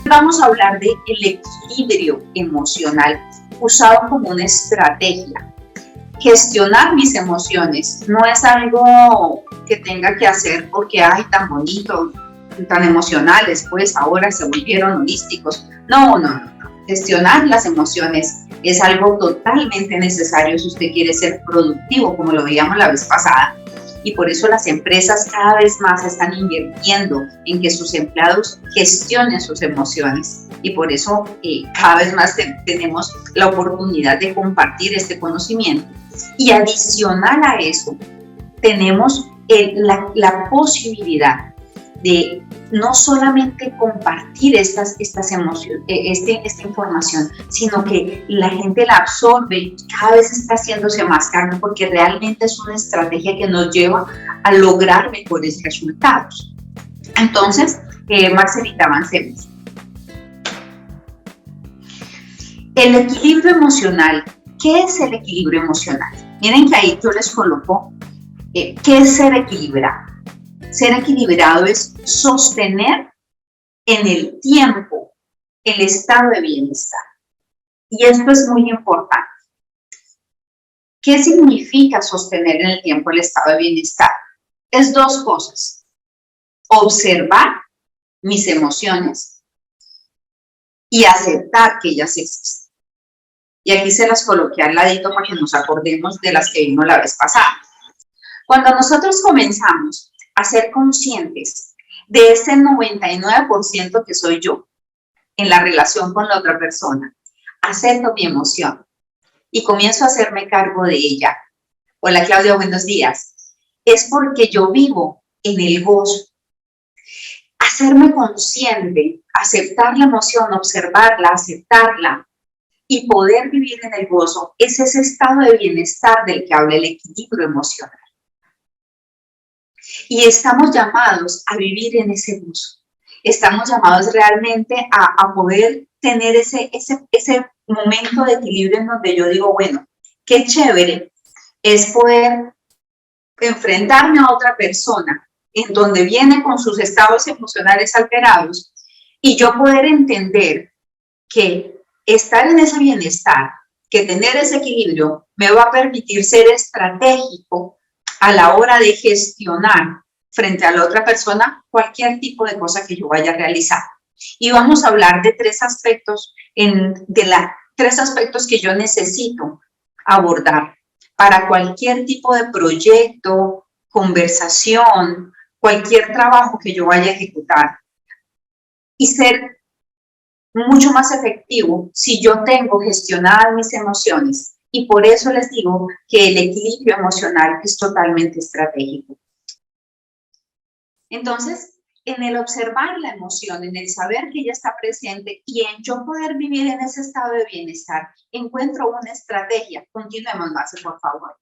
Vamos a hablar de el equilibrio emocional usado como una estrategia. Gestionar mis emociones no es algo que tenga que hacer porque, ay, tan bonito, tan emocionales, pues ahora se volvieron holísticos. No. Gestionar las emociones es algo totalmente necesario si usted quiere ser productivo, como lo veíamos la vez pasada. Y por eso las empresas cada vez más están invirtiendo en que sus empleados gestionen sus emociones. Y por eso cada vez más tenemos la oportunidad de compartir este conocimiento. Y adicional a eso, tenemos la posibilidad de no solamente compartir esta información, sino que la gente la absorbe y cada vez está haciéndose más cargo, porque realmente es una estrategia que nos lleva a lograr mejores resultados. Entonces, Marcelita, avancemos. El equilibrio emocional. ¿Qué es el equilibrio emocional? Miren que ahí yo les coloco ¿qué es ser equilibrado? Ser equilibrado es sostener en el tiempo el estado de bienestar. Y esto es muy importante. ¿Qué significa sostener en el tiempo el estado de bienestar? Es dos cosas. Observar mis emociones y aceptar que ellas existen. Y aquí se las coloqué al ladito para que nos acordemos de las que vimos la vez pasada. Cuando nosotros comenzamos a ser conscientes de ese 99% que soy yo en la relación con la otra persona, acepto mi emoción y comienzo a hacerme cargo de ella. Hola Claudia, buenos días. Es porque yo vivo en el gozo. Hacerme consciente, aceptar la emoción, observarla, aceptarla y poder vivir en el gozo es ese estado de bienestar del que habla el equilibrio emocional. Y estamos llamados a vivir en ese gozo. Estamos llamados realmente a poder tener ese momento de equilibrio en donde yo digo, bueno, qué chévere es poder enfrentarme a otra persona en donde viene con sus estados emocionales alterados y yo poder entender que estar en ese bienestar, que tener ese equilibrio me va a permitir ser estratégico a la hora de gestionar frente a la otra persona cualquier tipo de cosa que yo vaya a realizar. Y vamos a hablar de tres aspectos que yo necesito abordar para cualquier tipo de proyecto, conversación, cualquier trabajo que yo vaya a ejecutar y ser mucho más efectivo si yo tengo gestionadas mis emociones. Y por eso les digo que el equilibrio emocional es totalmente estratégico. Entonces, en el observar la emoción, en el saber que ella está presente y en yo poder vivir en ese estado de bienestar, encuentro una estrategia. Continuemos, Marce, por favor.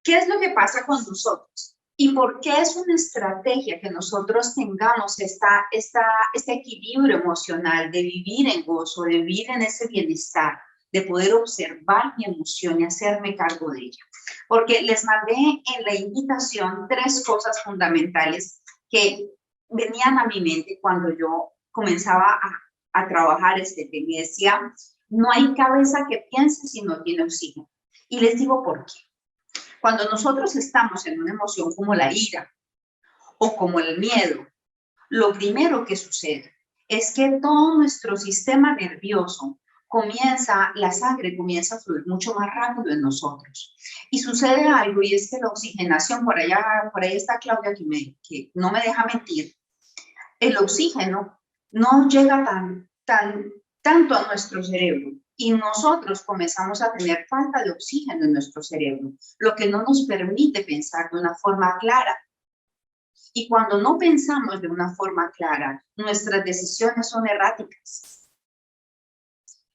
¿Qué es lo que pasa con nosotros? ¿Y por qué es una estrategia que nosotros tengamos este equilibrio emocional de vivir en gozo, de vivir en ese bienestar, de poder observar mi emoción y hacerme cargo de ella? Porque les mandé en la invitación tres cosas fundamentales que venían a mi mente cuando yo comenzaba a trabajar este tema. Y decía, no hay cabeza que piense si no tiene oxígeno. Y les digo por qué. Cuando nosotros estamos en una emoción como la ira o como el miedo, lo primero que sucede es que todo nuestro sistema nervioso la sangre comienza a fluir mucho más rápido en nosotros. Y sucede algo, y es que la oxigenación, por ahí está Claudia que no me deja mentir, el oxígeno no llega tanto a nuestro cerebro. Y nosotros comenzamos a tener falta de oxígeno en nuestro cerebro, lo que no nos permite pensar de una forma clara. Y cuando no pensamos de una forma clara, nuestras decisiones son erráticas.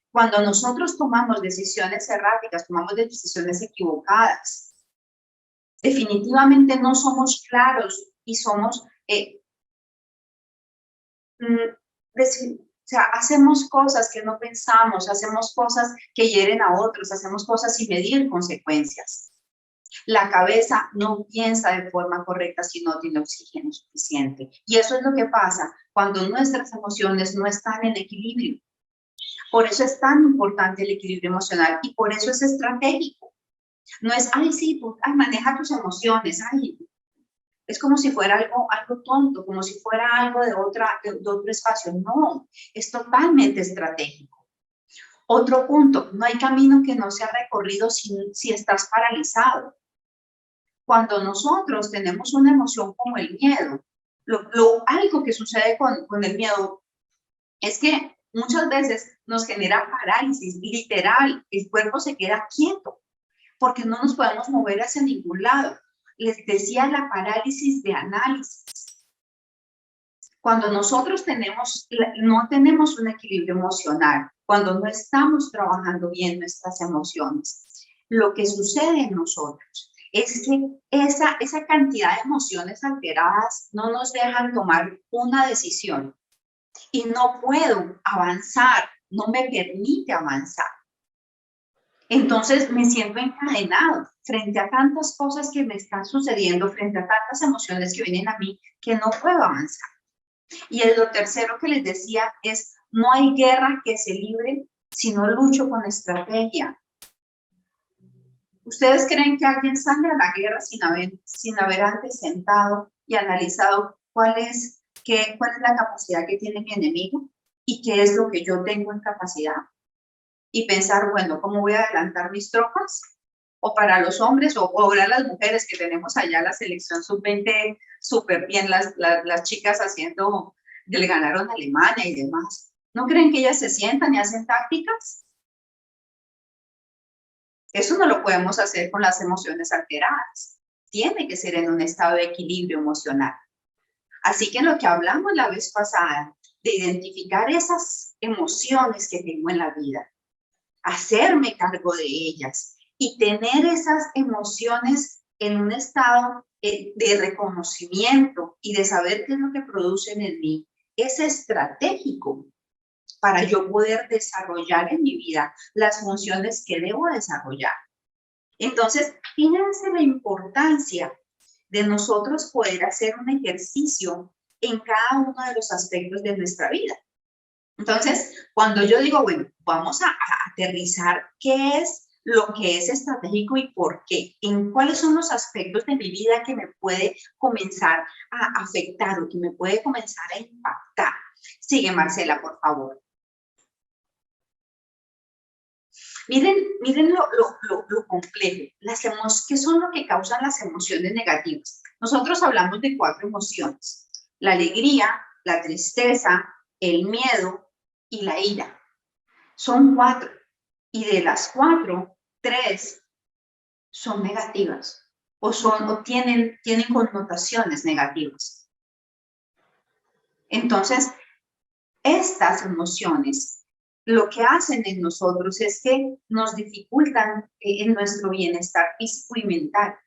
Cuando nosotros tomamos decisiones erráticas, tomamos decisiones equivocadas, definitivamente no somos claros y somos... hacemos cosas que no pensamos, hacemos cosas que hieren a otros, hacemos cosas sin medir consecuencias. La cabeza no piensa de forma correcta si no tiene oxígeno suficiente. Y eso es lo que pasa cuando nuestras emociones no están en equilibrio. Por eso es tan importante el equilibrio emocional y por eso es estratégico. No es, ay, sí, maneja tus emociones, ay, es como si fuera algo tonto, como si fuera algo de otro espacio. No, es totalmente estratégico. Otro punto, no hay camino que no sea recorrido si estás paralizado. Cuando nosotros tenemos una emoción como el miedo, algo que sucede con el miedo es que muchas veces nos genera parálisis, literal, el cuerpo se queda quieto, porque no nos podemos mover hacia ningún lado. Les decía la parálisis de análisis. Cuando nosotros no tenemos un equilibrio emocional, cuando no estamos trabajando bien nuestras emociones, lo que sucede en nosotros es que esa cantidad de emociones alteradas no nos dejan tomar una decisión y no puedo avanzar, no me permite avanzar. Entonces me siento encadenado frente a tantas cosas que me están sucediendo, frente a tantas emociones que vienen a mí, que no puedo avanzar. Y lo tercero que les decía es, no hay guerra que se libre si no lucho con estrategia. ¿Ustedes creen que alguien sale a la guerra sin haber antes sentado y analizado cuál es la capacidad que tiene mi enemigo y qué es lo que yo tengo en capacidad? Y pensar, bueno, ¿cómo voy a adelantar mis tropas? O para los hombres, o ahora las mujeres que tenemos allá la selección sub-20 súper bien, las chicas haciendo, que le ganaron a Alemania y demás. ¿No creen que ellas se sientan y hacen tácticas? Eso no lo podemos hacer con las emociones alteradas. Tiene que ser en un estado de equilibrio emocional. Así que lo que hablamos la vez pasada, de identificar esas emociones que tengo en la vida, hacerme cargo de ellas y tener esas emociones en un estado de reconocimiento y de saber qué es lo que producen en mí, es estratégico para yo poder desarrollar en mi vida las funciones que debo desarrollar. Entonces, fíjense la importancia de nosotros poder hacer un ejercicio en cada uno de los aspectos de nuestra vida. Entonces, cuando yo digo, bueno, vamos a aterrizar qué es lo que es estratégico y por qué, en cuáles son los aspectos de mi vida que me puede comenzar a afectar o que me puede comenzar a impactar. Sigue, Marcela, por favor. Miren lo complejo, ¿qué son lo que causan las emociones negativas? Nosotros hablamos de 4 emociones, la alegría, la tristeza, el miedo y la ira. Son 4, y de las 4, 3 son negativas o tienen connotaciones negativas. Entonces, estas emociones lo que hacen en nosotros es que nos dificultan en nuestro bienestar físico y mental.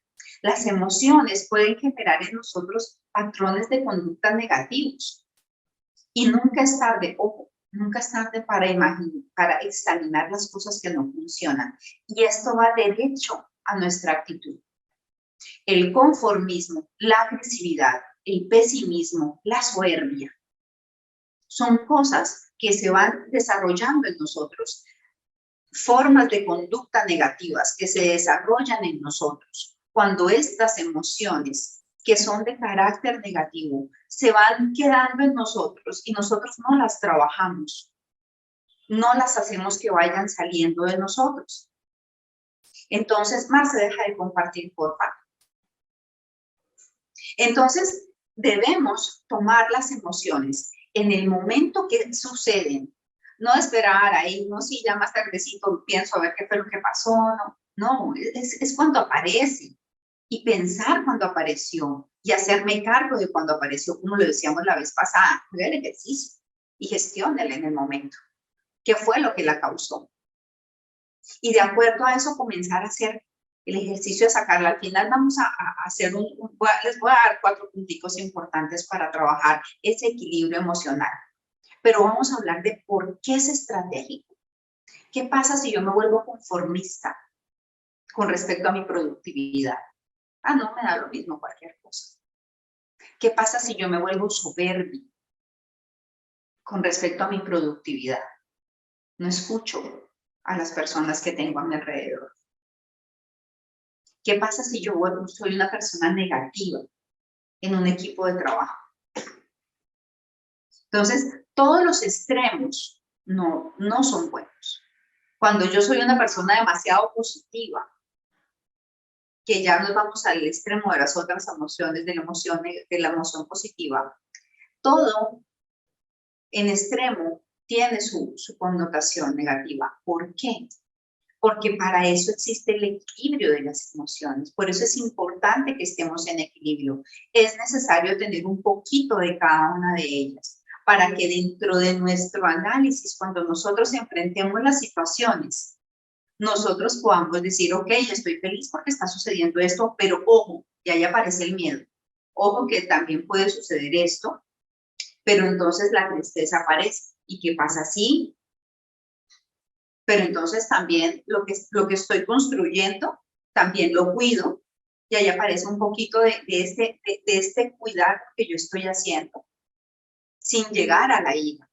Las emociones pueden generar en nosotros patrones de conducta negativos. Y nunca es tarde, ojo, nunca es tarde para examinar las cosas que no funcionan. Y esto va derecho a nuestra actitud. El conformismo, la agresividad, el pesimismo, la soberbia, son cosas que se van desarrollando en nosotros, formas de conducta negativas que se desarrollan en nosotros. Cuando estas emociones que son de carácter negativo se van quedando en nosotros y nosotros no las trabajamos, no las hacemos que vayan saliendo de nosotros. Entonces, Marce, deja de compartir, por favor. Entonces, debemos tomar las emociones en el momento que suceden. No esperar ahí, no, si ya más tardecito pienso a ver qué fue lo que pasó, no, es cuando aparece. Y pensar cuando apareció y hacerme cargo de cuando apareció, como lo decíamos la vez pasada, haga el ejercicio y gestiónelo en el momento. ¿Qué fue lo que la causó? Y de acuerdo a eso comenzar a hacer el ejercicio de sacarla. Al final vamos a hacer les voy a dar 4 punticos importantes para trabajar ese equilibrio emocional. Pero vamos a hablar de por qué es estratégico. ¿Qué pasa si yo me vuelvo conformista con respecto a mi productividad? Ah, no, me da lo mismo cualquier cosa. ¿Qué pasa si yo me vuelvo soberbia con respecto a mi productividad? No escucho a las personas que tengo a mi alrededor. ¿Qué pasa si yo soy una persona negativa en un equipo de trabajo? Entonces, todos los extremos no son buenos. Cuando yo soy una persona demasiado positiva, que ya nos vamos al extremo de las otras emociones, de la emoción positiva, todo en extremo tiene su connotación negativa. ¿Por qué? Porque para eso existe el equilibrio de las emociones. Por eso es importante que estemos en equilibrio. Es necesario tener un poquito de cada una de ellas para que dentro de nuestro análisis, cuando nosotros enfrentemos las situaciones, nosotros podamos decir, ok, estoy feliz porque está sucediendo esto, pero ojo, y ahí aparece el miedo. Ojo que también puede suceder esto, pero entonces la tristeza aparece. ¿Y qué pasa si? Pero entonces también lo que estoy construyendo, también lo cuido, y ahí aparece un poquito de este cuidado que yo estoy haciendo, sin llegar a la ira.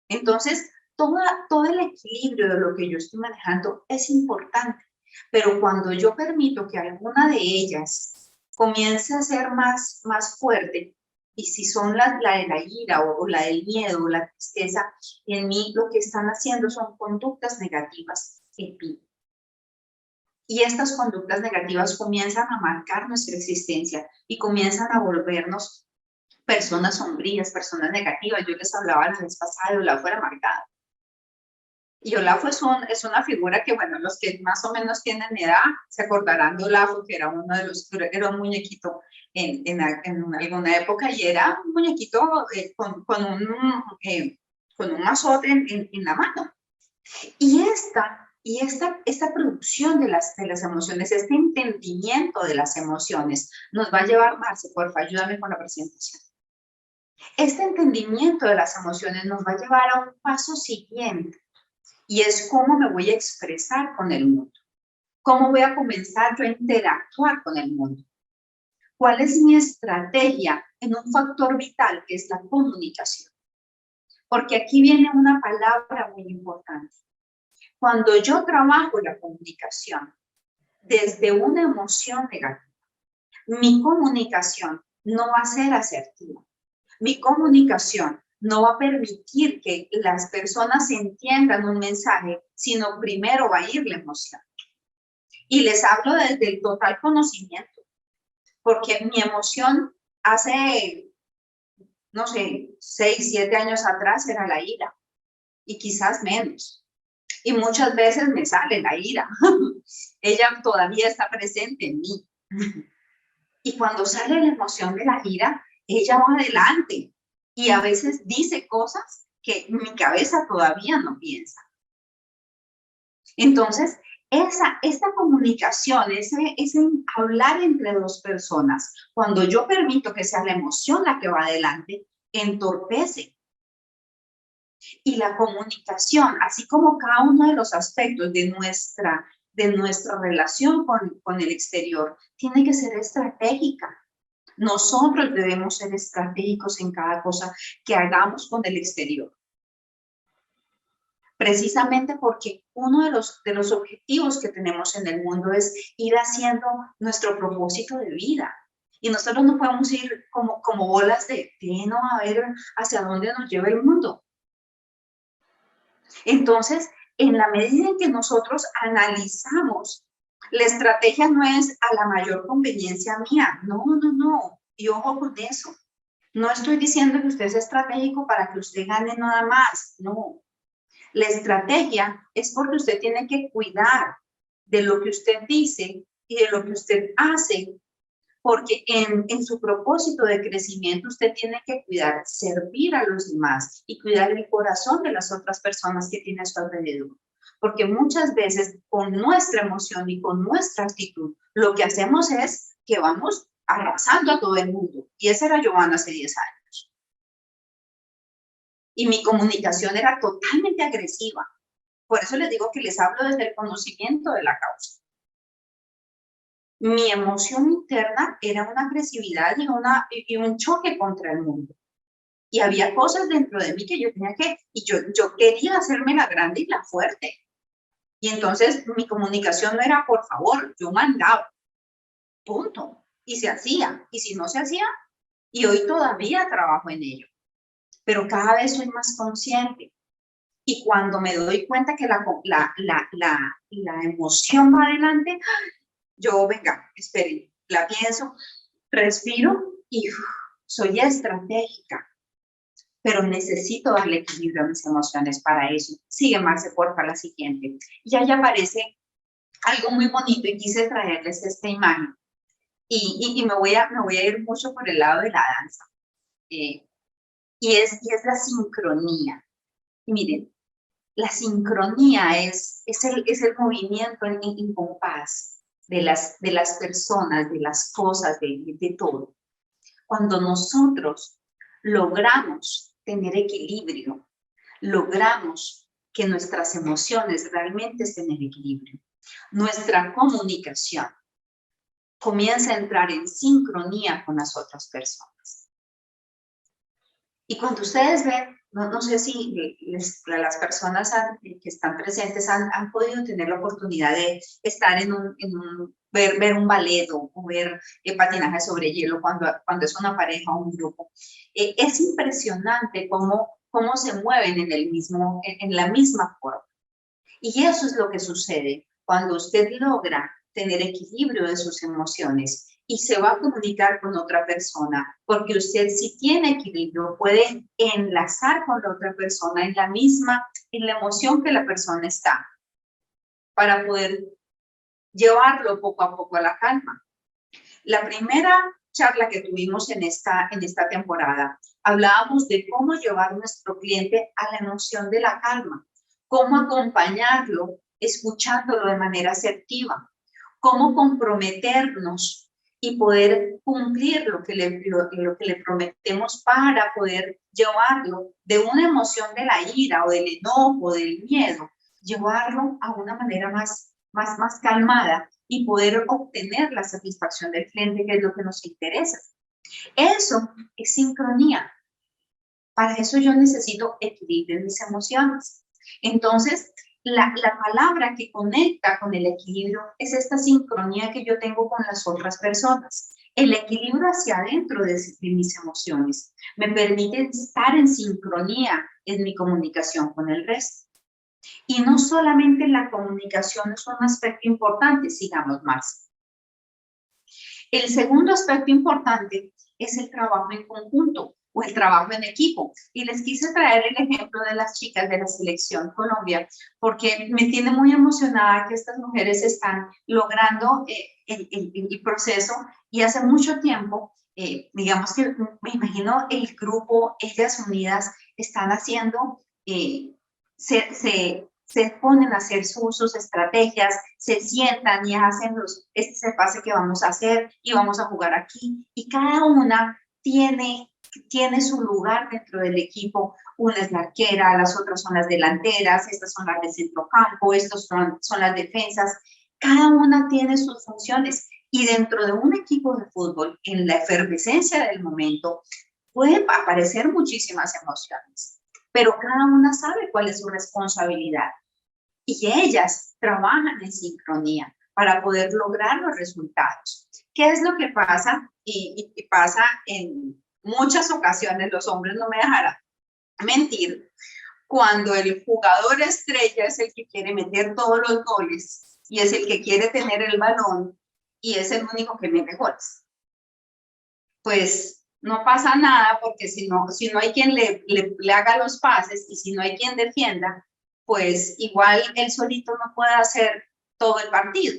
Entonces, todo el equilibrio de lo que yo estoy manejando es importante, pero cuando yo permito que alguna de ellas comience a ser más fuerte, y si son la de la ira o la del miedo o la tristeza, en mí lo que están haciendo son conductas negativas en mí. Y estas conductas negativas comienzan a marcar nuestra existencia y comienzan a volvernos personas sombrías, personas negativas. Yo les hablaba la vez pasada de Olafo era amargada. Y Olafo es una figura que, bueno, los que más o menos tienen edad se acordarán de Olafo, que era era un muñequito en alguna época, y era un muñequito con un mazote en la mano. Y esta producción de las emociones, este entendimiento de las emociones, nos va a llevar, Marce, porfa, ayúdame con la presentación. Este entendimiento de las emociones nos va a llevar a un paso siguiente, y es cómo me voy a expresar con el mundo. ¿Cómo voy a comenzar yo a interactuar con el mundo? ¿Cuál es mi estrategia en un factor vital que es la comunicación? Porque aquí viene una palabra muy importante. Cuando yo trabajo la comunicación desde una emoción negativa, mi comunicación no va a ser asertiva. Mi comunicación no va a permitir que las personas entiendan un mensaje, sino primero va a ir la emoción. Y les hablo desde el total conocimiento, porque mi emoción hace, no sé, 6, 7 años atrás era la ira, y quizás menos. Y muchas veces me sale la ira. Ella todavía está presente en mí. Y cuando sale la emoción de la ira, ella va adelante. Y a veces dice cosas que mi cabeza todavía no piensa. Entonces, esta comunicación, ese hablar entre dos personas, cuando yo permito que sea la emoción la que va adelante, entorpece. Y la comunicación, así como cada uno de los aspectos de nuestra relación con el exterior, tiene que ser estratégica. Nosotros debemos ser estratégicos en cada cosa que hagamos con el exterior. Precisamente porque uno de los objetivos que tenemos en el mundo es ir haciendo nuestro propósito de vida. Y nosotros no podemos ir como bolas de heno a ver hacia dónde nos lleva el mundo. Entonces, en la medida en que nosotros analizamos, la estrategia no es a la mayor conveniencia mía. No. Y ojo con eso. No estoy diciendo que usted sea estratégico para que usted gane nada más. No. La estrategia es porque usted tiene que cuidar de lo que usted dice y de lo que usted hace, porque en su propósito de crecimiento usted tiene que cuidar, servir a los demás y cuidar el corazón de las otras personas que tiene a su alrededor. Porque muchas veces con nuestra emoción y con nuestra actitud, lo que hacemos es que vamos arrasando a todo el mundo. Y esa era Giovanna hace 10 años. Y mi comunicación era totalmente agresiva. Por eso les digo que les hablo desde el conocimiento de la causa. Mi emoción interna era una agresividad y un choque contra el mundo. Y había cosas dentro de mí que yo tenía y yo quería hacerme la grande y la fuerte. Y entonces mi comunicación no era por favor, yo mandaba, punto. Y se hacía, y si no se hacía, y hoy todavía trabajo en ello. Pero cada vez soy más consciente. Y cuando me doy cuenta que la emoción va adelante, yo, venga, esperen, la pienso, respiro y soy estratégica, pero necesito darle equilibrio a mis emociones para eso. Sigue, Marce, porfa, la siguiente. Y ahí aparece algo muy bonito y quise traerles esta imagen. Y me voy a ir mucho por el lado de la danza. Y es la sincronía. Y miren, la sincronía es el movimiento en compás de las personas, de las cosas, de todo. Cuando nosotros logramos tener equilibrio, logramos que nuestras emociones realmente estén en equilibrio, nuestra comunicación comienza a entrar en sincronía con las otras personas. Y cuando ustedes ven, no sé si las personas que están presentes han podido tener la oportunidad de estar ver un ballet o ver patinaje sobre hielo cuando es una pareja o un grupo. Es impresionante cómo se mueven en la misma forma. Y eso es lo que sucede cuando usted logra tener equilibrio de sus emociones y se va a comunicar con otra persona, porque usted si tiene equilibrio puede enlazar con la otra persona en la emoción que la persona está, para poder llevarlo poco a poco a la calma. La primera charla que tuvimos en esta temporada, hablábamos de cómo llevar a nuestro cliente a la emoción de la calma, cómo acompañarlo, escuchándolo de manera asertiva, cómo comprometernos y poder cumplir lo que le prometemos para poder llevarlo de una emoción de la ira o del enojo, del miedo, llevarlo a una manera más calmada y poder obtener la satisfacción del cliente, que es lo que nos interesa. Eso es sincronía. Para eso yo necesito equilibrio en mis emociones. Entonces, la palabra que conecta con el equilibrio es esta sincronía que yo tengo con las otras personas. El equilibrio hacia adentro de mis emociones me permite estar en sincronía en mi comunicación con el resto. Y no solamente la comunicación es un aspecto importante, sigamos más. El segundo aspecto importante es el trabajo en conjunto o el trabajo en equipo. Y les quise traer el ejemplo de las chicas de la Selección Colombia, porque me tiene muy emocionada que estas mujeres están logrando el proceso, y hace mucho tiempo, digamos que me imagino el grupo, ellas unidas, están haciendo, se ponen a hacer sus estrategias, se sientan y hacen este es el pase que vamos a hacer y vamos a jugar aquí. Y cada una tiene su lugar dentro del equipo. Una es la arquera, las otras son las delanteras, estas son las de centrocampo, estos son las defensas. Cada una tiene sus funciones. Y dentro de un equipo de fútbol, en la efervescencia del momento, pueden aparecer muchísimas emociones, pero cada una sabe cuál es su responsabilidad. Y ellas trabajan en sincronía para poder lograr los resultados. ¿Qué es lo que pasa? Y pasa en muchas ocasiones, los hombres no me dejarán mentir, cuando el jugador estrella es el que quiere meter todos los goles y es el que quiere tener el balón y es el único que mete goles. Pues no pasa nada, porque si no hay quien le haga los pases y si no hay quien defienda, pues igual él solito no puede hacer todo el partido.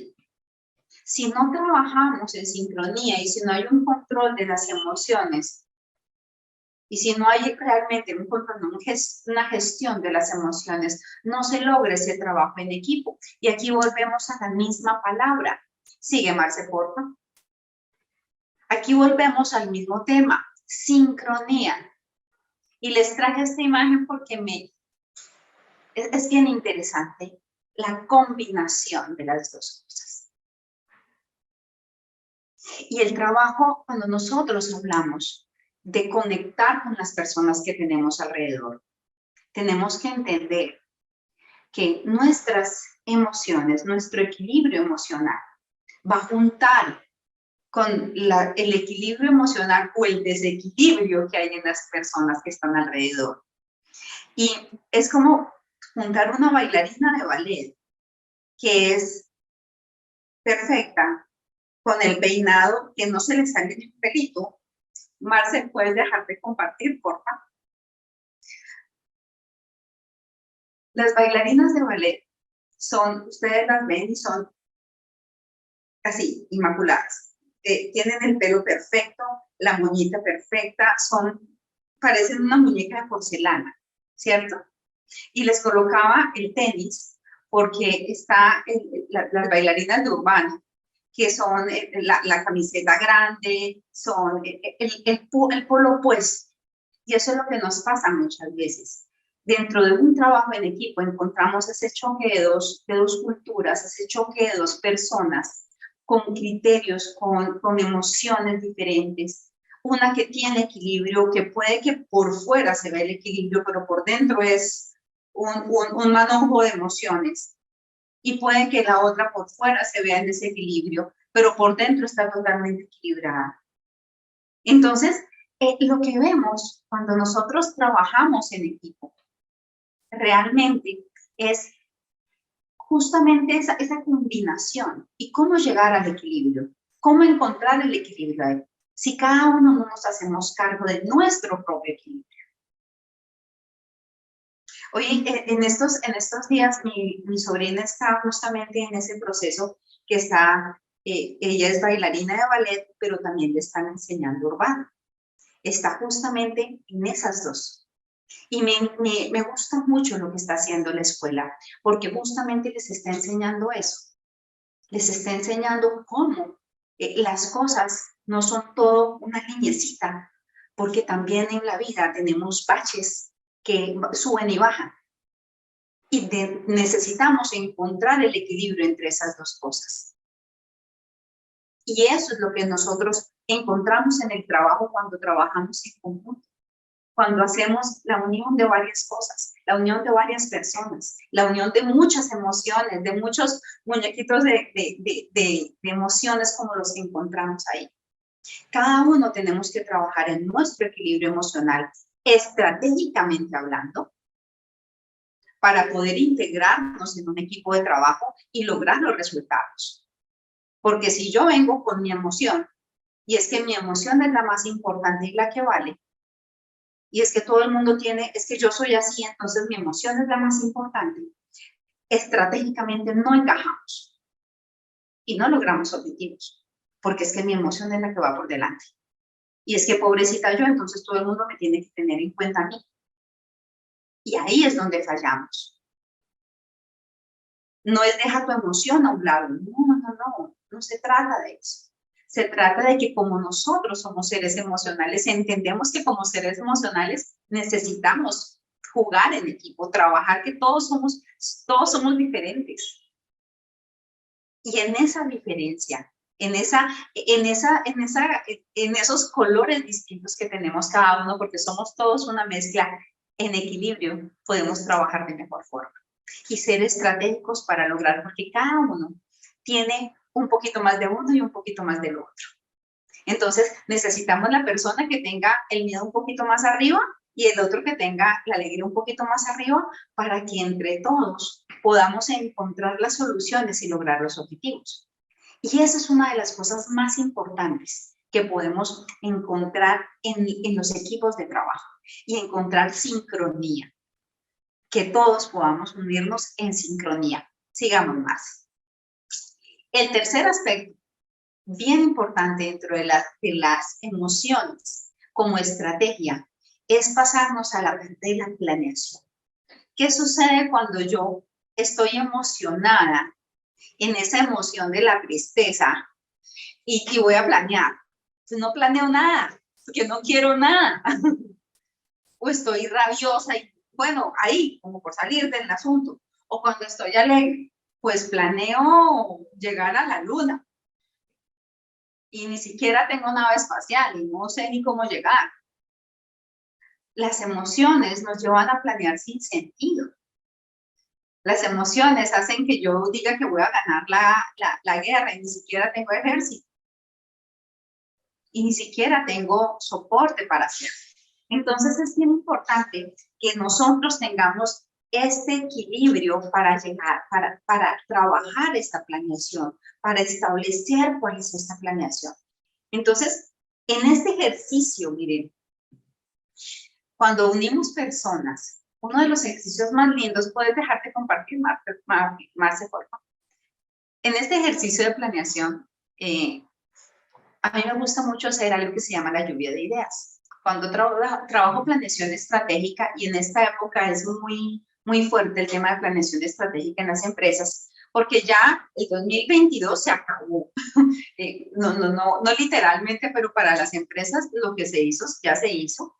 Si no trabajamos en sincronía y si no hay un control de las emociones y si no hay realmente un control, una gestión de las emociones, no se logra ese trabajo en equipo. Y aquí volvemos a la misma palabra. Sigue, Marce, por favor. Aquí volvemos al mismo tema, sincronía. Y les traje esta imagen porque es bien interesante la combinación de las dos cosas. Y el trabajo, cuando nosotros hablamos de conectar con las personas que tenemos alrededor, tenemos que entender que nuestras emociones, nuestro equilibrio emocional, va a juntar con el equilibrio emocional o el desequilibrio que hay en las personas que están alrededor. Y es como juntar una bailarina de ballet que es perfecta, con el peinado, que no se le sale ni un pelito. Marcel, ¿puedes dejar de compartir, por favor? Las bailarinas de ballet son, ustedes las ven y son así, inmaculadas. Tienen el pelo perfecto, la moñita perfecta, parecen una muñeca de porcelana, ¿cierto? Y les colocaba el tenis porque está las bailarinas de urbano, que son la camiseta grande, son el polo opuesto. Y eso es lo que nos pasa muchas veces. Dentro de un trabajo en equipo encontramos ese choque de dos culturas, ese choque de dos personas con criterios, con emociones diferentes. Una que tiene equilibrio, que puede que por fuera se vea el equilibrio, pero por dentro es un manojo de emociones. Y puede que la otra por fuera se vea en desequilibrio, pero por dentro está totalmente equilibrada. Entonces, lo que vemos cuando nosotros trabajamos en equipo realmente es justamente esa combinación y cómo llegar al equilibrio, cómo encontrar el equilibrio ahí, si cada uno no nos hacemos cargo de nuestro propio equilibrio. Oye, en estos días mi sobrina está justamente en ese proceso que está, ella es bailarina de ballet, pero también le están enseñando urbano. Está justamente en esas dos. Y me gusta mucho lo que está haciendo la escuela, porque justamente les está enseñando eso. Les está enseñando cómo las cosas no son todo una linecita, porque también en la vida tenemos baches que suben y bajan. Y necesitamos encontrar el equilibrio entre esas dos cosas. Y eso es lo que nosotros encontramos en el trabajo cuando trabajamos en conjunto. Cuando hacemos la unión de varias cosas, la unión de varias personas, la unión de muchas emociones, de muchos muñequitos de emociones como los que encontramos ahí. Cada uno tenemos que trabajar en nuestro equilibrio emocional, estratégicamente hablando, para poder integrarnos en un equipo de trabajo y lograr los resultados. Porque si yo vengo con mi emoción, y es que mi emoción es la más importante y la que vale, y es que todo el mundo es que yo soy así, entonces mi emoción es la más importante, estratégicamente no encajamos y no logramos objetivos, porque es que mi emoción es la que va por delante. Y es que pobrecita yo, entonces todo el mundo me tiene que tener en cuenta a mí. Y ahí es donde fallamos. No es deja tu emoción a un lado, no se trata de eso. Se trata de que como nosotros somos seres emocionales, entendemos que como seres emocionales necesitamos jugar en equipo, trabajar, que todos somos diferentes. Y en esa diferencia, en esos colores distintos que tenemos cada uno, porque somos todos una mezcla, en equilibrio podemos trabajar de mejor forma y ser estratégicos para lograr, porque cada uno tiene un poquito más de uno y un poquito más del otro. Entonces, necesitamos la persona que tenga el miedo un poquito más arriba y el otro que tenga la alegría un poquito más arriba para que entre todos podamos encontrar las soluciones y lograr los objetivos. Y esa es una de las cosas más importantes que podemos encontrar en los equipos de trabajo y encontrar sincronía, que todos podamos unirnos en sincronía. Sigamos más. El tercer aspecto bien importante dentro de las emociones como estrategia es pasarnos a la parte de la planeación. ¿Qué sucede cuando yo estoy emocionada en esa emoción de la tristeza y voy a planear? Pues no planeo nada, porque no quiero nada. O estoy rabiosa y bueno, ahí, como por salir del asunto. O cuando estoy alegre, pues planeo llegar a la luna. y ni siquiera tengo nave espacial y no sé ni cómo llegar. Las emociones nos llevan a planear sin sentido. Las emociones hacen que yo diga que voy a ganar la guerra y ni siquiera tengo ejército. Y ni siquiera tengo soporte para hacerlo. Entonces es bien importante que nosotros tengamos este equilibrio para llegar, para trabajar esta planeación, para establecer cuál es esta planeación. Entonces, en este ejercicio, miren, cuando unimos personas, uno de los ejercicios más lindos, puedes dejar de compartir, Marce, por favor. En este ejercicio de planeación, a mí me gusta mucho hacer algo que se llama la lluvia de ideas. Cuando trabajo planeación estratégica, y en esta época es muy fuerte el tema de planeación estratégica en las empresas, porque ya el 2022 se acabó. No literalmente, pero para las empresas lo que se hizo, ya se hizo.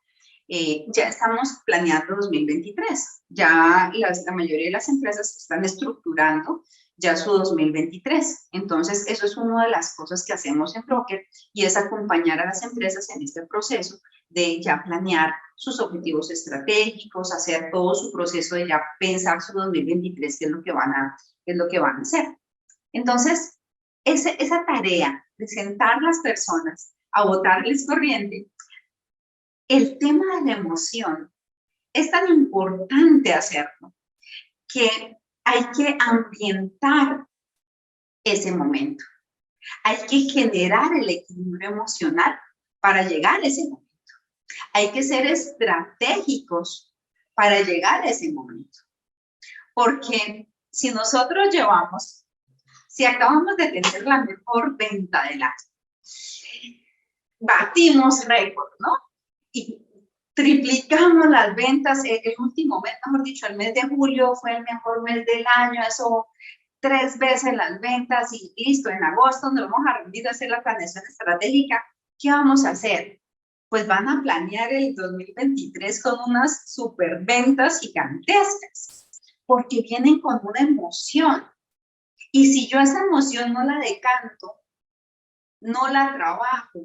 Ya estamos planeando 2023. Ya la mayoría de las empresas están estructurando ya su 2023. Entonces, eso es una de las cosas que hacemos en Broker, y es acompañar a las empresas en este proceso de ya planear sus objetivos estratégicos, hacer todo su proceso de ya pensar su 2023, qué es lo que van a hacer. Entonces, esa tarea de sentar las personas a botarles corriente, el tema de la emoción es tan importante hacerlo que hay que ambientar ese momento. Hay que generar el equilibrio emocional para llegar a ese momento. Hay que ser estratégicos para llegar a ese momento. Porque si nosotros si acabamos de tener la mejor venta del año, batimos récord, ¿no? Y triplicamos las ventas, el último mes, mejor dicho, el mes de julio fue el mejor mes del año, eso 3 veces las ventas, y listo, en agosto nos vamos a reunir a hacer la planeación estratégica. ¿Qué vamos a hacer? Pues van a planear el 2023 con unas super ventas gigantescas, porque vienen con una emoción. Y si yo esa emoción no la decanto, no la trabajo,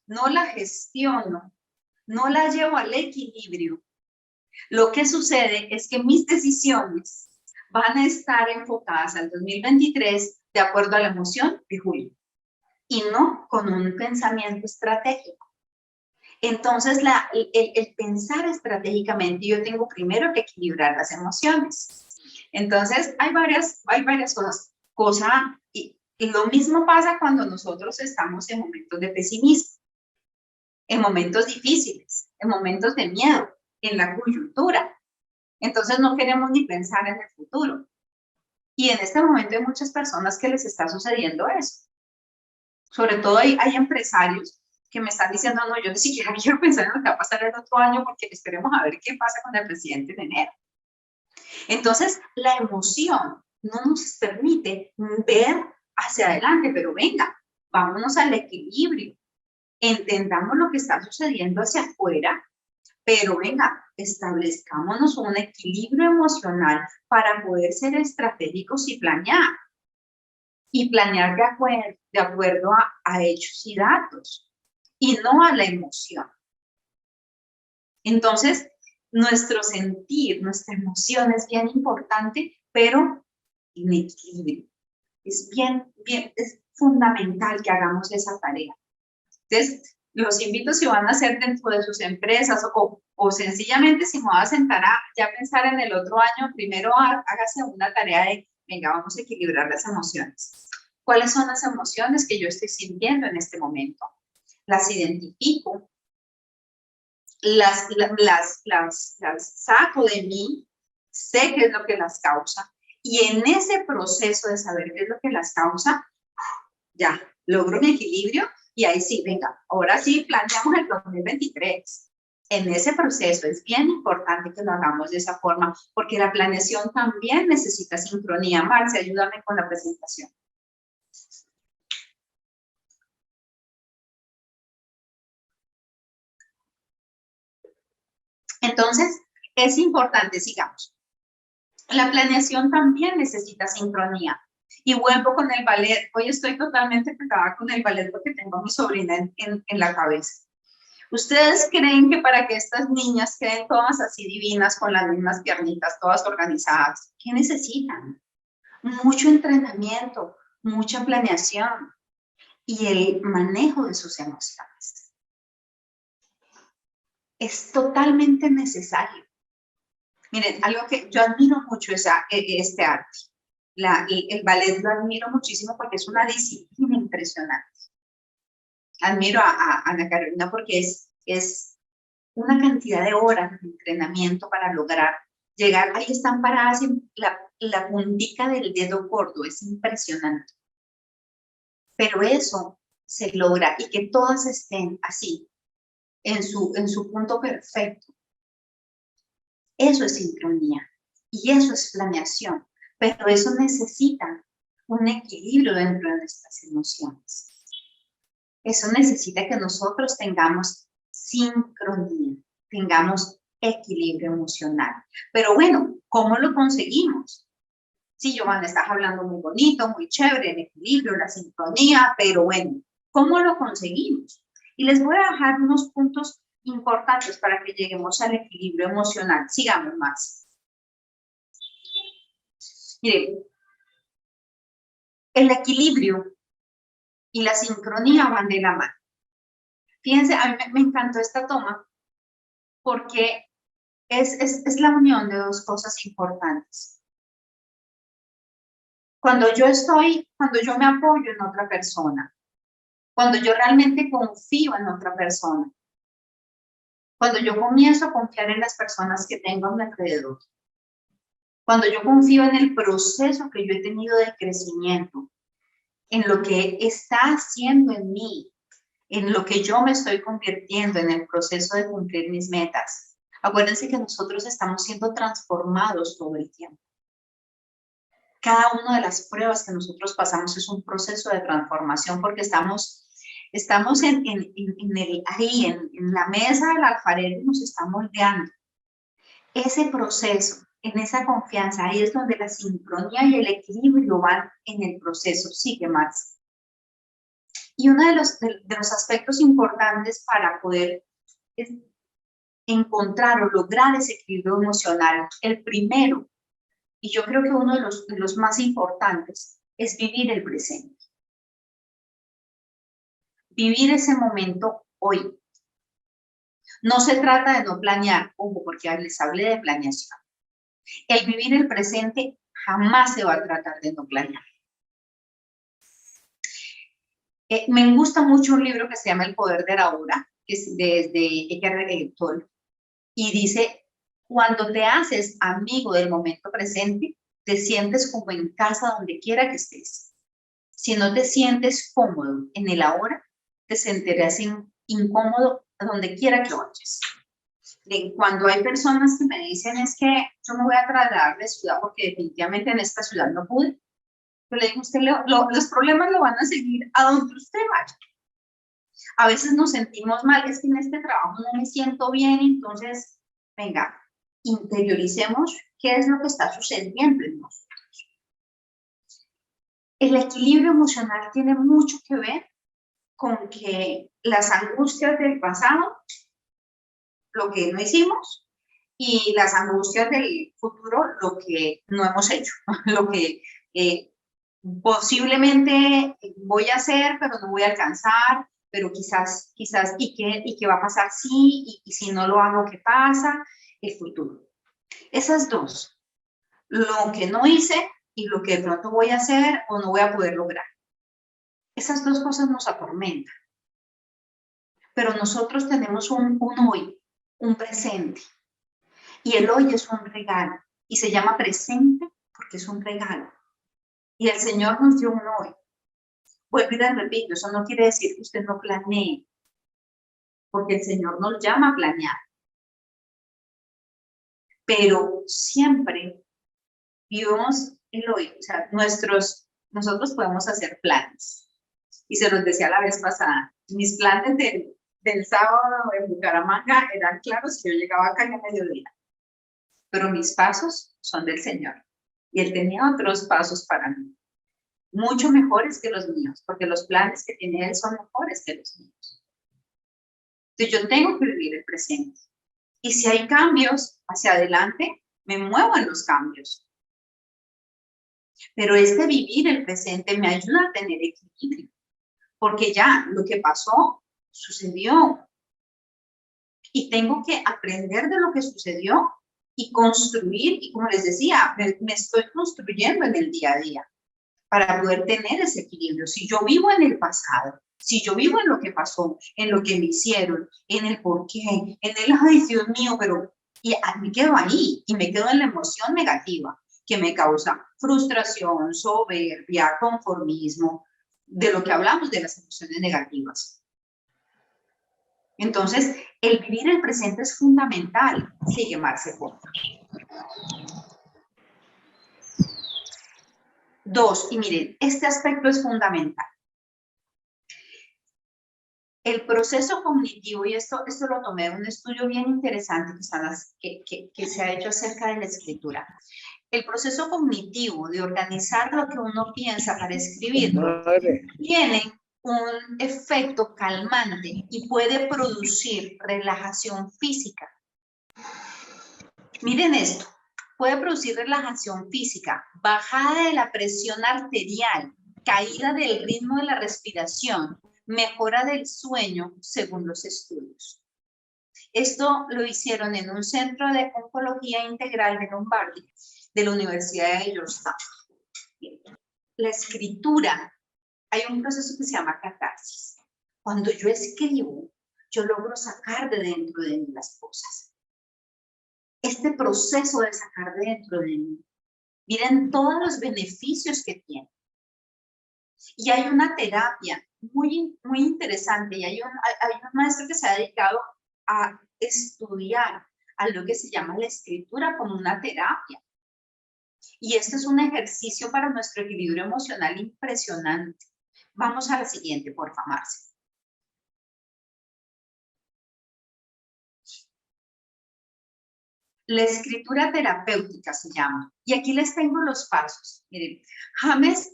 no la gestiono, no la llevo al equilibrio, lo que sucede es que mis decisiones van a estar enfocadas al 2023 de acuerdo a la emoción de julio, y no con un pensamiento estratégico. Entonces, el pensar estratégicamente, yo tengo primero que equilibrar las emociones. Entonces, hay varias cosas. Y lo mismo pasa cuando nosotros estamos en momentos de pesimismo, en momentos difíciles, en momentos de miedo, en la coyuntura. Entonces no queremos ni pensar en el futuro. Y en este momento hay muchas personas que les está sucediendo eso. Sobre todo hay empresarios que me están diciendo, no, yo ni siquiera quiero pensar en lo que va a pasar el otro año, porque esperemos a ver qué pasa con el presidente en enero. Entonces, la emoción no nos permite ver hacia adelante, pero venga, vámonos al equilibrio. Entendamos lo que está sucediendo hacia afuera, pero venga, establezcámonos un equilibrio emocional para poder ser estratégicos y planear. Y planear de acuerdo a hechos y datos, y no a la emoción. Entonces, nuestro sentir, nuestra emoción es bien importante, pero en equilibrio. Es es fundamental que hagamos esa tarea. Entonces, los invito, si van a hacer dentro de sus empresas, o sencillamente si me voy a sentar a ya pensar en el otro año, primero hágase una tarea de, venga, vamos a equilibrar las emociones. ¿Cuáles son las emociones que yo estoy sintiendo en este momento? Las identifico, las saco de mí, sé qué es lo que las causa, y en ese proceso de saber qué es lo que las causa, ya logro un equilibrio, y ahí sí, venga, ahora sí planteamos el 2023. En ese proceso es bien importante que lo hagamos de esa forma, porque la planeación también necesita sincronía. Marce, ayúdame con la presentación. Entonces, es importante, sigamos. La planeación también necesita sincronía. Y vuelvo con el ballet. Hoy estoy totalmente pegada con el ballet porque tengo a mi sobrina en la cabeza. ¿Ustedes creen que para que estas niñas queden todas así divinas, con las mismas piernitas, todas organizadas, qué necesitan? Mucho entrenamiento, mucha planeación y el manejo de sus emociones. Es totalmente necesario. Miren, algo que yo admiro mucho es este arte. El ballet lo admiro muchísimo porque es una disciplina impresionante. Admiro a Ana Carolina porque es una cantidad de horas de entrenamiento para lograr llegar. Ahí están paradas en la puntica del dedo gordo, es impresionante. Pero eso se logra y que todas estén así, en su punto perfecto. Eso es sincronía y eso es planeación, pero eso necesita un equilibrio dentro de nuestras emociones. Eso necesita que nosotros tengamos sincronía, tengamos equilibrio emocional. Pero bueno, ¿cómo lo conseguimos? Sí, Giovanna, estás hablando muy bonito, muy chévere, el equilibrio, la sincronía, pero bueno, ¿cómo lo conseguimos? Y les voy a dejar unos puntos importantes para que lleguemos al equilibrio emocional. Sigamos más. Miren, el equilibrio y la sincronía van de la mano. Fíjense, a mí me encantó esta toma porque es la unión de dos cosas importantes. Cuando yo me apoyo en otra persona, cuando yo realmente confío en otra persona, cuando yo comienzo a confiar en las personas que tengo a mi alrededor, cuando yo confío en el proceso que yo he tenido de crecimiento, en lo que está haciendo en mí, en lo que yo me estoy convirtiendo en el proceso de cumplir mis metas. Acuérdense que nosotros estamos siendo transformados todo el tiempo. Cada una de las pruebas que nosotros pasamos es un proceso de transformación porque estamos ahí en la mesa del alfarero y nos está moldeando. Ese proceso, en esa confianza, ahí es donde la sincronía y el equilibrio van en el proceso. Sigue más. Y uno de los aspectos importantes para poder encontrar o lograr ese equilibrio emocional, el primero, y yo creo que uno de los más importantes, es vivir el presente. Vivir ese momento hoy. No se trata de no planear, ojo, porque les hablé de planeación. El vivir el presente jamás se va a tratar de no planear. Me gusta mucho un libro que se llama El poder de la hora, que es de Eckhart Tolle, y dice, cuando te haces amigo del momento presente, te sientes como en casa donde quiera que estés. Si no te sientes cómodo en el ahora, te sentirás incómodo donde quiera que vayas. Cuando hay personas que me dicen es que yo me voy a trasladar de ciudad porque definitivamente en esta ciudad no pude, yo le digo, usted los problemas lo van a seguir a donde usted vaya. A veces nos sentimos mal, es que en este trabajo no me siento bien, entonces, venga, interioricemos qué es lo que está sucediendo en nosotros. El equilibrio emocional tiene mucho que ver con que las angustias del pasado, lo que no hicimos, y las angustias del futuro, lo que no hemos hecho, lo que posiblemente voy a hacer, pero no voy a alcanzar, pero quizás, ¿y qué va a pasar y si no lo hago, qué pasa? El futuro. Esas dos, lo que no hice y lo que de pronto voy a hacer o no voy a poder lograr. Esas dos cosas nos atormentan. Pero nosotros tenemos un hoy, un presente. Y el hoy es un regalo. Y se llama presente porque es un regalo. Y el Señor nos dio un hoy. Vuelvo y les repito, eso no quiere decir que usted no planee, porque el Señor nos llama a planear. Pero siempre vivimos el hoy. O sea, nosotros podemos hacer planes. Y se los decía la vez pasada, mis planes del sábado en Bucaramanga eran claros, que yo llegaba acá a mediodía. Pero mis pasos son del Señor. Y Él tenía otros pasos para mí. mucho mejores que los míos, porque los planes que tiene él son mejores que los míos. Entonces yo tengo que vivir el presente. Y si hay cambios hacia adelante, me muevo en los cambios. Pero este vivir el presente me ayuda a tener equilibrio, porque ya lo que pasó, sucedió. Y tengo que aprender de lo que sucedió y construir, y como les decía, me estoy construyendo en el día a día para poder tener ese equilibrio. Si yo vivo en el pasado, si yo vivo en lo que pasó, en lo que me hicieron, en el por qué, en el, ay, Dios mío, pero y me quedo ahí y me quedo en la emoción negativa que me causa frustración, soberbia, conformismo, de lo que hablamos de las emociones negativas. Entonces, el vivir el presente es fundamental. Sigue, Marce, por favor. 2, y miren, este aspecto es fundamental. El proceso cognitivo, y esto lo tomé de un estudio bien interesante que se ha hecho acerca de la escritura. El proceso cognitivo de organizar lo que uno piensa para escribirlo tiene un efecto calmante y puede producir relajación física. Miren esto, puede producir relajación física, bajada de la presión arterial, caída del ritmo de la respiración, mejora del sueño, según los estudios. Esto lo hicieron en un centro de oncología integral de Lombardi, de la Universidad de Georgetown. La escritura, hay un proceso que se llama catarsis. Cuando yo escribo, yo logro sacar de dentro de mí las cosas. Este proceso de sacar de dentro de mí, miren todos los beneficios que tiene. Y hay una terapia muy interesante, y hay un maestro que se ha dedicado a estudiar a lo que se llama la escritura como una terapia. Y este es un ejercicio para nuestro equilibrio emocional impresionante. Vamos a la siguiente, por favor, Marce. La escritura terapéutica se llama. Y aquí les tengo los pasos. Miren, James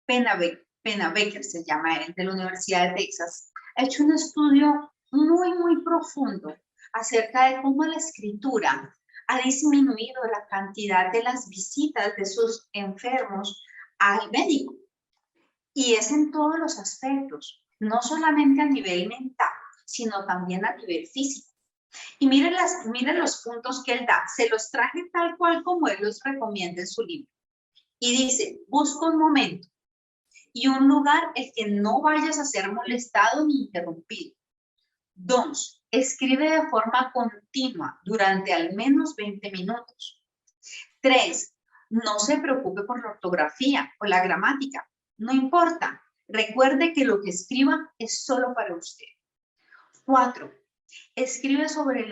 Pennebaker se llama él, de la Universidad de Texas, ha hecho un estudio muy profundo acerca de cómo la escritura ha disminuido la cantidad de las visitas de sus enfermos al médico. Y es en todos los aspectos, no solamente a nivel mental, sino también a nivel físico. Y miren los puntos que él da, se los traje tal cual como él los recomienda en su libro. Y dice, busca un momento y un lugar en que no vayas a ser molestado ni interrumpido. 2, escribe de forma continua durante al menos 20 minutos. 3, no se preocupe por la ortografía o la gramática, no importa. Recuerde que lo que escriba es solo para usted. 4, escribe sobre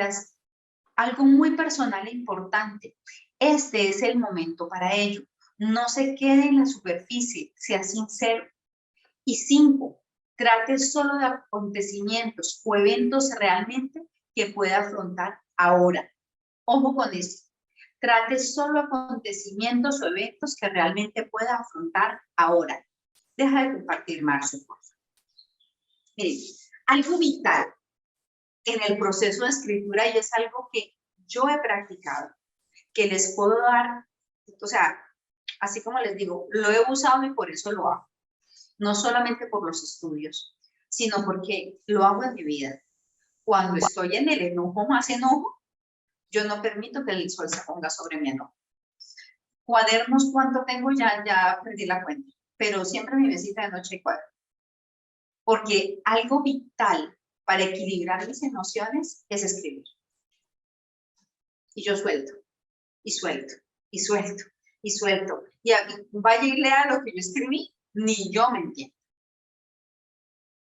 algo muy personal e importante. Este es el momento para ello. No se quede en la superficie, sea sincero. Y 5, trate solo de acontecimientos o eventos realmente que pueda afrontar ahora. Ojo con esto. Trate solo acontecimientos o eventos que realmente pueda afrontar ahora. Deja de compartir, Marce, por favor. Miren, algo vital en el proceso de escritura, y es algo que yo he practicado, que les puedo dar, o sea, así como les digo, lo he usado y por eso lo hago. No solamente por los estudios, sino porque lo hago en mi vida. Cuando estoy en el enojo más enojo, yo no permito que el sol se ponga sobre mi enojo. Cuadernos, ¿cuánto tengo? Ya perdí la cuenta, pero siempre mi mesita de noche hay cuadernos. Porque algo vital para equilibrar mis emociones es escribir. Y yo suelto, y suelto, y suelto, y suelto. Y vaya y lea lo que yo escribí, ni yo me entiendo.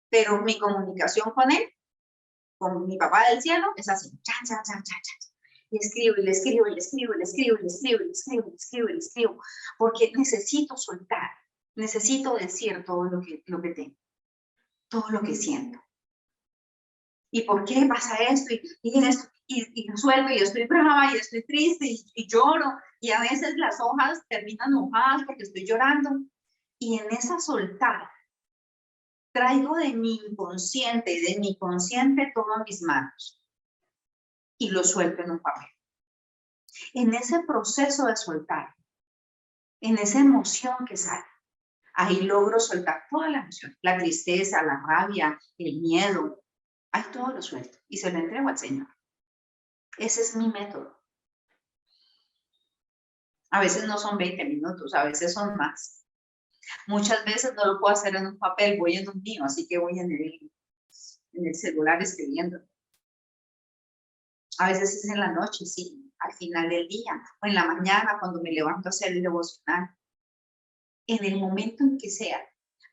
Pero mi comunicación con él, con mi papá del cielo, es así. Chan, chan, chan, chan, chan. Y escribo, y le escribo, y le escribo, y le escribo, y le escribo, y le escribo, y le escribo, y le escribo. Porque necesito soltar. Necesito decir todo lo que tengo. Todo lo que siento. ¿Y por qué pasa esto? Y resuelvo, y estoy brava, y estoy triste, y lloro. Y a veces las hojas terminan mojadas porque estoy llorando. Y en esa soltar, traigo de mi inconsciente, de mi consciente todo a mis manos y lo suelto en un papel. En ese proceso de soltar, en esa emoción que sale, ahí logro soltar toda la emoción, la tristeza, la rabia, el miedo, ahí todo lo suelto y se lo entrego al Señor. Ese es mi método. A veces no son 20 minutos, a veces son más. Muchas veces no lo puedo hacer en un papel, voy en un mío, así que voy en el celular escribiendo. A veces es en la noche, sí, al final del día, o en la mañana cuando me levanto a hacer el devocional. En el momento en que sea.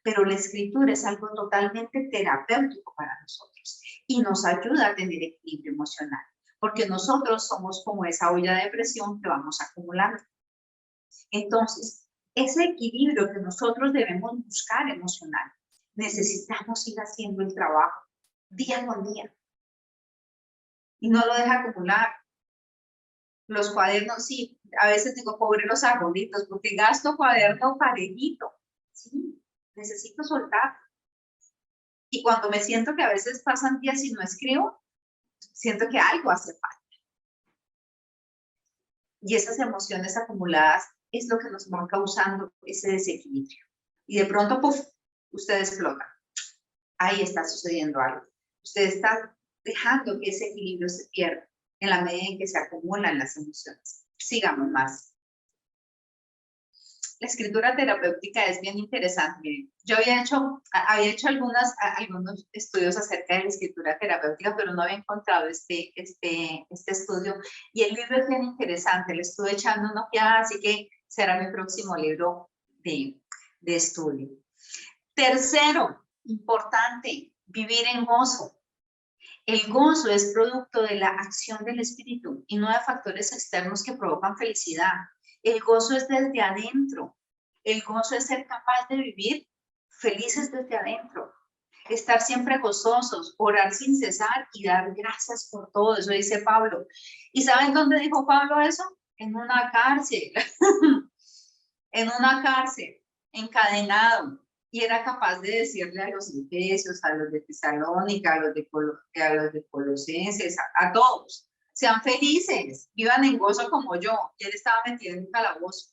Pero la escritura es algo totalmente terapéutico para nosotros y nos ayuda a tener equilibrio emocional, porque nosotros somos como esa olla de presión que vamos acumulando. Entonces, ese equilibrio que nosotros debemos buscar emocional, necesitamos ir haciendo el trabajo día con día y no lo deja acumular. Los cuadernos, sí, a veces digo, pobre los arbolitos, porque gasto cuaderno parejito. Sí, necesito soltar. Y cuando me siento que a veces pasan días y no escribo, siento que algo hace falta. Y esas emociones acumuladas es lo que nos va causando ese desequilibrio. Y de pronto, ¡puf!, usted explota. Ahí está sucediendo algo. Usted está dejando que ese equilibrio se pierda en la medida en que se acumulan las emociones. Sigamos más. La escritura terapéutica es bien interesante. Miren, yo había hecho algunos estudios acerca de la escritura terapéutica, pero no había encontrado este estudio. Y el libro es bien interesante. Le estuve echando una ojeada, así que será mi próximo libro de estudio. Tercero, importante, vivir en gozo. El gozo es producto de la acción del espíritu y no de factores externos que provocan felicidad. El gozo es desde adentro. El gozo es ser capaz de vivir felices desde adentro. Estar siempre gozosos, orar sin cesar y dar gracias por todo. Eso dice Pablo. ¿Y saben dónde dijo Pablo eso? En una cárcel. En una cárcel, encadenado. Y era capaz de decirle a los efesios, a los de Tesalónica, a los de Colosenses, a todos, sean felices, vivan en gozo como yo. Y él estaba metido en un calabozo.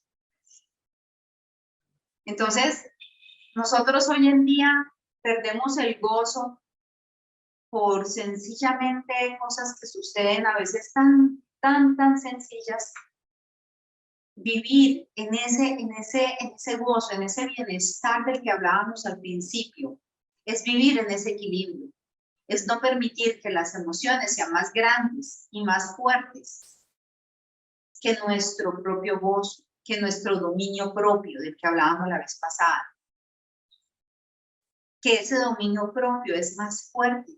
Entonces, nosotros hoy en día perdemos el gozo por sencillamente cosas que suceden a veces tan sencillas. Vivir en ese gozo, en ese bienestar del que hablábamos al principio, es vivir en ese equilibrio, es no permitir que las emociones sean más grandes y más fuertes que nuestro propio gozo, que nuestro dominio propio del que hablábamos la vez pasada. Que ese dominio propio es más fuerte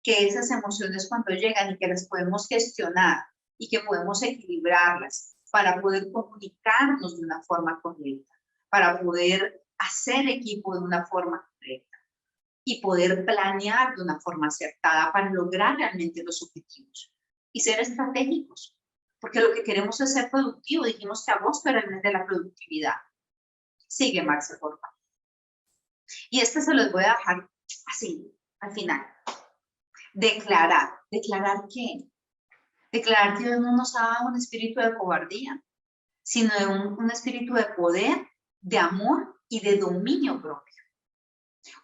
que esas emociones cuando llegan y que las podemos gestionar y que podemos equilibrarlas para poder comunicarnos de una forma correcta, para poder hacer equipo de una forma correcta y poder planear de una forma acertada para lograr realmente los objetivos y ser estratégicos, porque lo que queremos es ser productivo. Dijimos que agosto era el mes de la productividad. Sigue, Marce, por favor. Y este se los voy a dejar así, al final. Declarar. ¿Declarar qué? Declarar que Dios no nos ha dado un espíritu de cobardía, sino de un espíritu de poder, de amor y de dominio propio.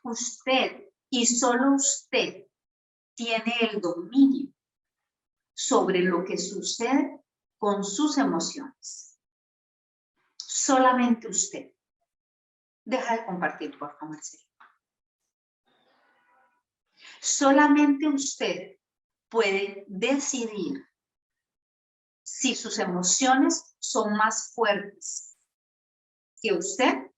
Usted y solo usted tiene el dominio sobre lo que sucede con sus emociones. Solamente usted. Deja de compartir, por favor, Marcelo. Solamente usted puede decidir si sus emociones son más fuertes que usted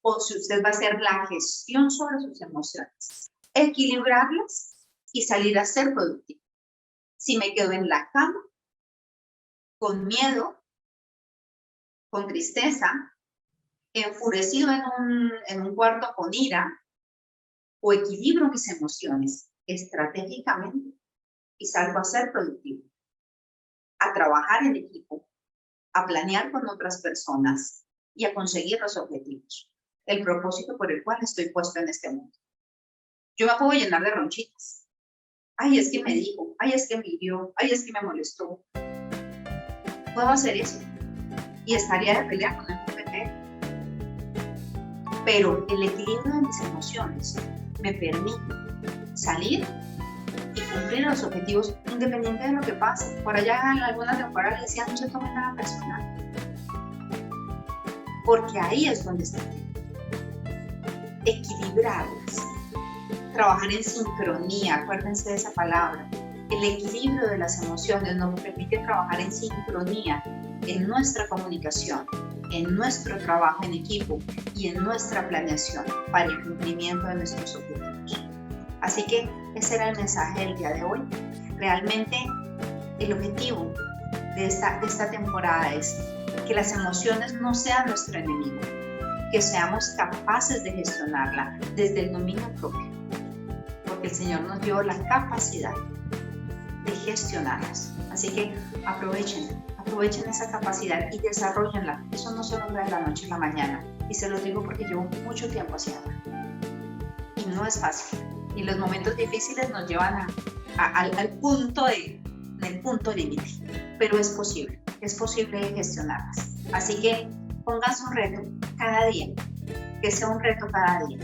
o si usted va a hacer la gestión sobre sus emociones, equilibrarlas y salir a ser productivo. Si me quedo en la cama con miedo, con tristeza, enfurecido en un cuarto con ira, o equilibro mis emociones estratégicamente y salgo a ser productivo, a trabajar en equipo, a planear con otras personas, y a conseguir los objetivos, el propósito por el cual estoy puesto en este mundo. Yo me puedo llenar de ronchitas. Ay, es que me dijo, ay, es que me hirió, ay, es que me molestó. Puedo hacer eso y estaría de pelea con el mundo entero. Pero el equilibrio de mis emociones me permite salir y cumplir los objetivos independiente de lo que pase. Por allá en alguna temporada le decía, no se tome nada personal. Porque ahí es donde está. Equilibrarlas. Trabajar en sincronía, acuérdense de esa palabra. El equilibrio de las emociones nos permite trabajar en sincronía en nuestra comunicación, en nuestro trabajo en equipo y en nuestra planeación para el cumplimiento de nuestros objetivos. Así que ese era el mensaje del día de hoy. Realmente el objetivo de esta temporada es que las emociones no sean nuestro enemigo, que seamos capaces de gestionarla desde el dominio propio, porque el Señor nos dio la capacidad de gestionarlas. Así que aprovechen esa capacidad y desarrollenla. Eso no se logra de la noche a la mañana. Y se lo digo porque llevo mucho tiempo haciéndolo. Y no es fácil. Y los momentos difíciles nos llevan al punto límite. Pero es posible gestionarlas. Así que pónganse un reto cada día. Que sea un reto cada día.